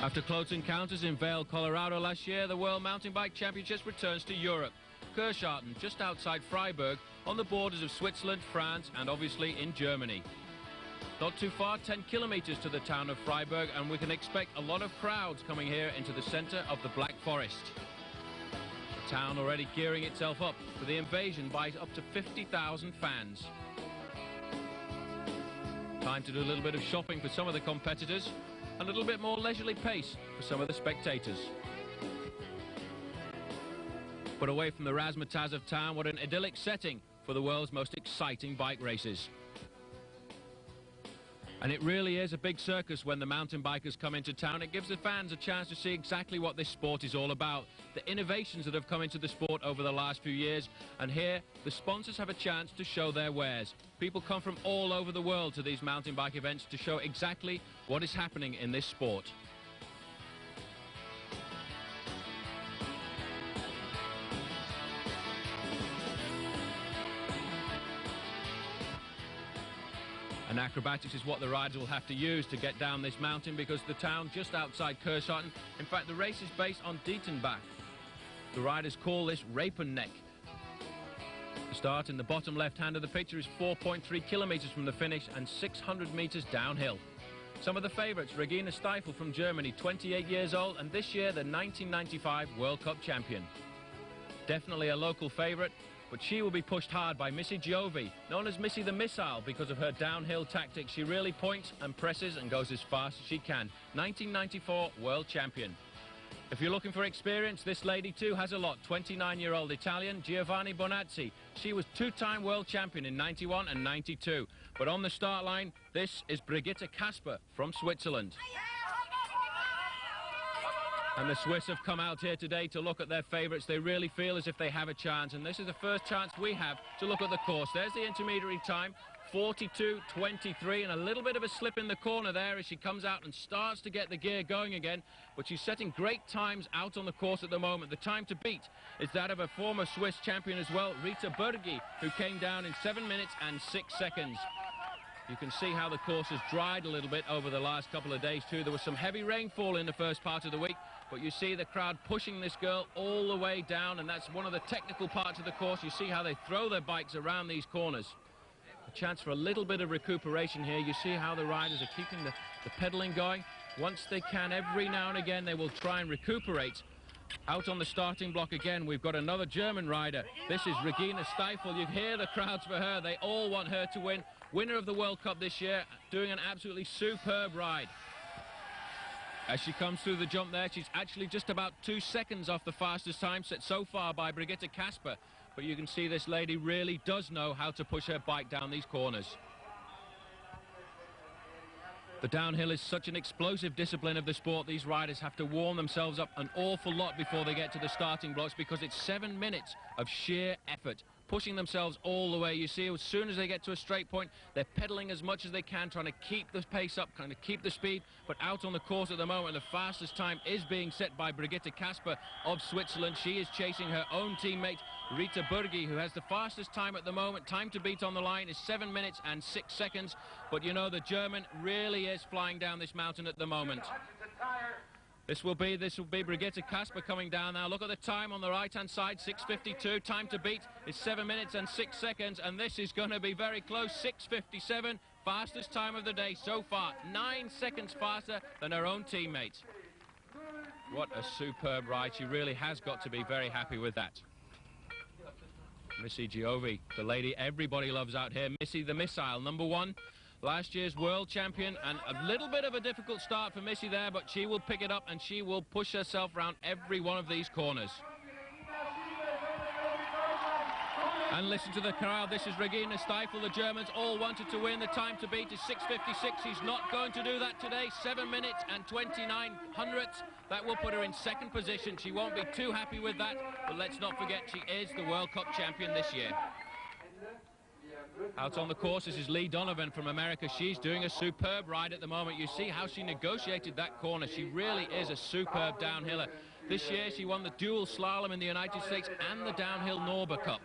After close encounters in Vail, Colorado last year, the World Mountain Bike Championships returns to Europe. Kircharten, just outside Freiburg, on the borders of Switzerland, France, and obviously in Germany. Not too far, 10 kilometers to the town of Freiburg, and we can expect a lot of crowds coming here into the center of the Black Forest. The town already gearing itself up for the invasion by up to 50,000 fans. Time to do a little bit of shopping for some of the competitors, and a little bit more leisurely pace for some of the spectators. But away from the razzmatazz of town, what an idyllic setting for the world's most exciting bike races. And it really is a big circus when the mountain bikers come into town. It gives the fans a chance to see exactly what this sport is all about, the innovations that have come into the sport over the last few years. And here, the sponsors have a chance to show their wares. People come from all over the world to these mountain bike events to show exactly what is happening in this sport. And acrobatics is what the riders will have to use to get down this mountain, because the town just outside Kircharten, in fact the race is based on Dietenbach. The riders call this Rapenneck. The start in the bottom left hand of the picture is 4.3 kilometers from the finish and 600 meters downhill. Some of the favorites: Regina Stiefel from Germany, 28 years old, and this year the 1995 World Cup champion. Definitely a local favorite, but she will be pushed hard by Missy Giovi, known as Missy the Missile because of her downhill tactics. She really points and presses and goes as fast as she can. 1994 world champion. If you're looking for experience, this lady too has a lot. 29-year-old Italian Giovanni Bonazzi. She was two-time world champion in 91 and 92. But on the start line, this is Brigitte Kasper from Switzerland. And the Swiss have come out here today to look at their favourites. They really feel as if they have a chance, and this is the first chance we have to look at the course. There's the intermediary time, 42.23, and a little bit of a slip in the corner there as she comes out and starts to get the gear going again. But she's setting great times out on the course at the moment. The time to beat is that of a former Swiss champion as well, Rita Bergi, who came down in 7 minutes and 6 seconds. You can see how the course has dried a little bit over the last couple of days too. There was some heavy rainfall in the first part of the week, but you see the crowd pushing this girl all the way down, and that's one of the technical parts of the course. You see how they throw their bikes around these corners. A chance for a little bit of recuperation here. You see how the riders are keeping the pedaling going. Once they can, every now and again, they will try and recuperate. Out on the starting block again, we've got another German rider. This is Regina Stiefel. You hear the crowds for her. They all want her to win. Winner of the World Cup this year, doing an absolutely superb ride. As she comes through the jump there, she's actually just about 2 seconds off the fastest time set so far by Brigitte Kasper. But you can see this lady really does know how to push her bike down these corners. The downhill is such an explosive discipline of the sport. These riders have to warm themselves up an awful lot before they get to the starting blocks, because it's 7 minutes of sheer effort, pushing themselves all the way. You see, as soon as they get to a straight point, they're pedaling as much as they can, trying to keep the pace up, trying to keep the speed. But out on the course at the moment, the fastest time is being set by Brigitte Kasper of Switzerland. She is chasing her own teammate, Rita Bergi, who has the fastest time at the moment. Time to beat on the line is 7 minutes and 6 seconds. But you know, the German really is flying down this mountain at the moment. This will be Brigitte Kasper coming down now. Look at the time on the right-hand side, 6:52. Time to beat is 7 minutes and 6 seconds, and this is going to be very close. 6:57, fastest time of the day so far. 9 seconds faster than her own teammate. What a superb ride. She really has got to be very happy with that. Missy Giovi, the lady everybody loves out here. Missy the Missile, #1. Last year's world champion, and a little bit of a difficult start for Missy there, but she will pick it up and she will push herself around every one of these corners. And listen to the crowd. This is Regina Stiefel. The Germans all wanted to win. The time to beat is 6:56. She's not going to do that today. 7 minutes and 29 hundredths. That will put her in second position. She won't be too happy with that, but let's not forget she is the World Cup champion this year. Out on the course, this is Lee Donovan from America. She's doing a superb ride at the moment. You see how she negotiated that corner. She really is a superb downhiller. This year, she won the dual slalom in the United States and the Downhill Norba Cup.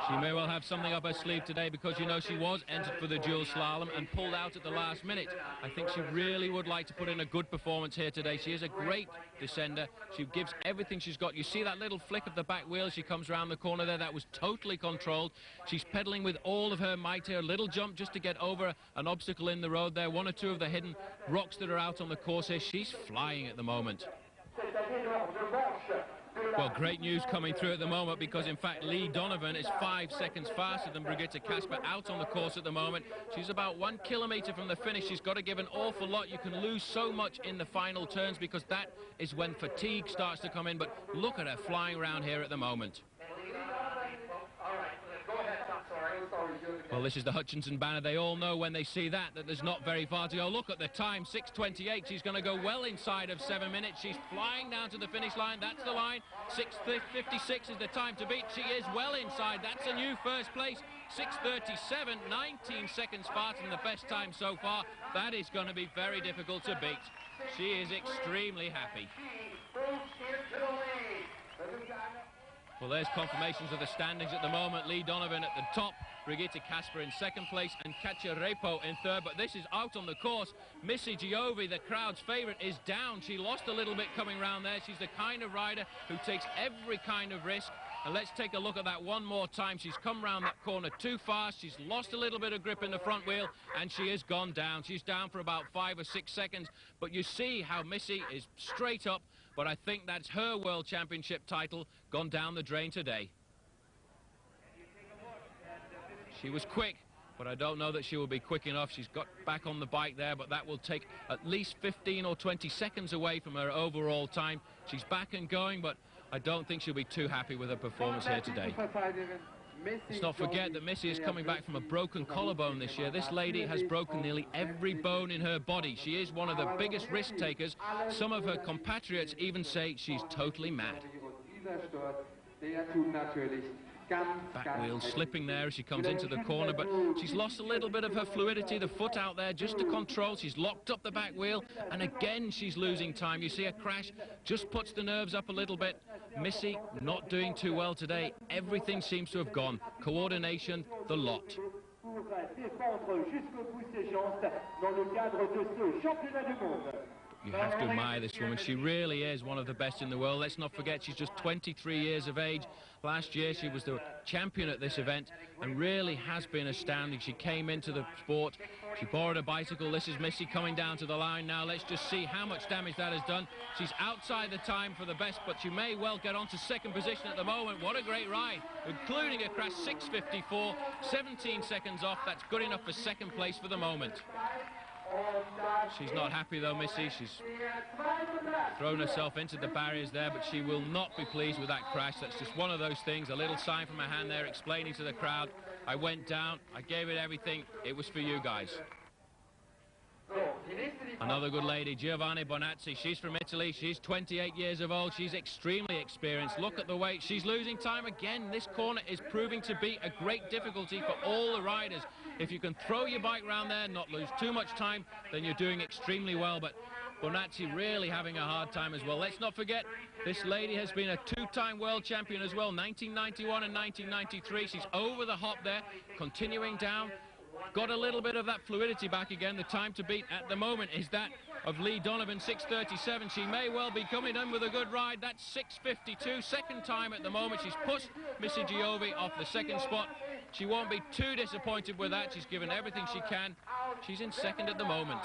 She may well have something up her sleeve today, because you know she was entered for the dual slalom and pulled out at the last minute. I think she really would like to put in a good performance here today. She is a great descender. She gives everything she's got. You see that little flick of the back wheel as she comes around the corner there? That was totally controlled. She's pedaling with all of her might here. A little jump just to get over an obstacle in the road there. One or two of the hidden rocks that are out on the course here. She's flying at the moment. Well, great news coming through at the moment, because in fact Lee Donovan is 5 seconds faster than Brigitte Kasper out on the course at the moment. She's about 1 kilometre from the finish. She's got to give an awful lot. You can lose so much in the final turns, because that is when fatigue starts to come in. But look at her flying around here at the moment. Well, this is the Hutchinson banner. They all know when they see that there's not very far to go. Look at the time, 6:28. She's going to go well inside of 7 minutes. She's flying down to the finish line. That's the line. 6:56 is the time to beat. She is well inside. That's a new first place. 6:37, 19 seconds faster than the best time so far. That is going to be very difficult to beat. She is extremely happy. Well, there's confirmations of the standings at the moment. Lee Donovan at the top, Brigitte Kasper in second place, and Katja Repo in third. But this is out on the course. Missy Giovi, the crowd's favourite, is down. She lost a little bit coming round there. She's the kind of rider who takes every kind of risk. And let's take a look at that one more time. She's come round that corner too fast. She's lost a little bit of grip in the front wheel, and she has gone down. She's down for about 5 or 6 seconds. But you see how Missy is straight up. But I think that's her World Championship title gone down the drain today. She was quick, but I don't know that she will be quick enough. She's got back on the bike there, but that will take at least 15 or 20 seconds away from her overall time. She's back and going, but I don't think she'll be too happy with her performance here today. Let's not forget that Missy is coming back from a broken collarbone this year. This lady has broken nearly every bone in her body. She is one of the biggest risk takers. Some of her compatriots even say she's totally mad. Back wheel slipping there as she comes into the corner, but she's lost a little bit of her fluidity. The foot out there just to control. She's locked up the back wheel, and again she's losing time. You see a crash, just puts the nerves up a little bit. Missy not doing too well today. Everything seems to have gone. Coordination, the lot. You have to admire this woman. She really is one of the best in the world. Let's not forget she's just 23 years of age. Last year she was the champion at this event and really has been astounding. She came into the sport, she borrowed a bicycle. This is Missy coming down to the line now. Let's just see how much damage that has done. She's outside the time for the best, but she may well get on to second position at the moment. What a great ride, including a crash. 6:54, 17 seconds off. That's good enough for second place for the moment. She's not happy though, Missy. She's thrown herself into the barriers there, but she will not be pleased with that crash. That's just one of those things. A little sign from her hand there explaining to the crowd, I went down, I gave it everything, it was for you guys. Another good lady, Giovanni Bonazzi. She's from Italy. She's 28 years of old. She's extremely experienced. Look at the weight. She's losing time again. This corner is proving to be a great difficulty for all the riders. If you can throw your bike around there, not lose too much time, then you're doing extremely well. But Bonazzi really having a hard time as well. Let's not forget, this lady has been a two-time world champion as well, 1991 and 1993. She's over the hop there, continuing down. Got a little bit of that fluidity back again. The time to beat at the moment is that of Lee Donovan, 6:37. She may well be coming in with a good ride. That's 6:52, second time at the moment. She's pushed Missy Giovi off the second spot. She won't be too disappointed with that. She's given everything she can. She's in second at the moment.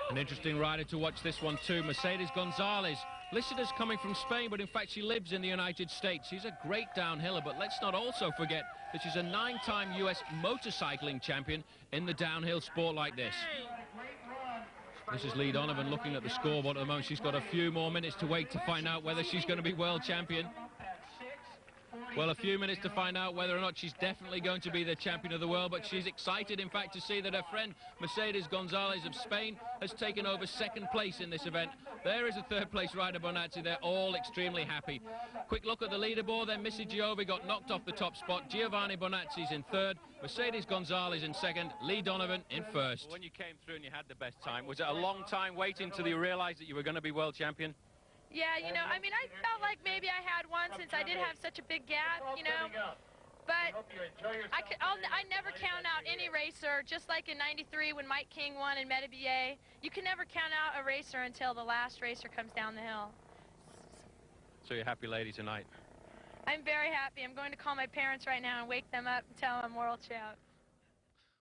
An interesting rider to watch this one too, Mercedes Gonzalez. Listed as coming from Spain, but in fact she lives in the United States. She's a great downhiller, but let's not also forget that she's a 9-time US motorcycling champion in the downhill sport like this. This is Lee Donovan looking at the scoreboard at the moment. She's got a few more minutes to wait to find out whether she's going to be world champion. Well, a few minutes to find out whether or not she's definitely going to be the champion of the world, but she's excited, in fact, to see that her friend Mercedes Gonzalez of Spain has taken over second place in this event. There is a third-place rider, Bonazzi. They're all extremely happy. Quick look at the leaderboard then. Missy Giovi got knocked off the top spot. Giovanni Bonazzi's in third. Mercedes Gonzalez in second. Lee Donovan in first. When you came through and you had the best time, was it a long time waiting till you realised that you were going to be world champion? Yeah, you know, I mean, I felt like maybe I had one since I did have such a big gap, you know. But I never count out any racer, just like in '93 when Mike King won in Metabier. You can never count out a racer until the last racer comes down the hill. So you're happy lady tonight? I'm very happy. I'm going to call my parents right now and wake them up and tell them I'm world champ.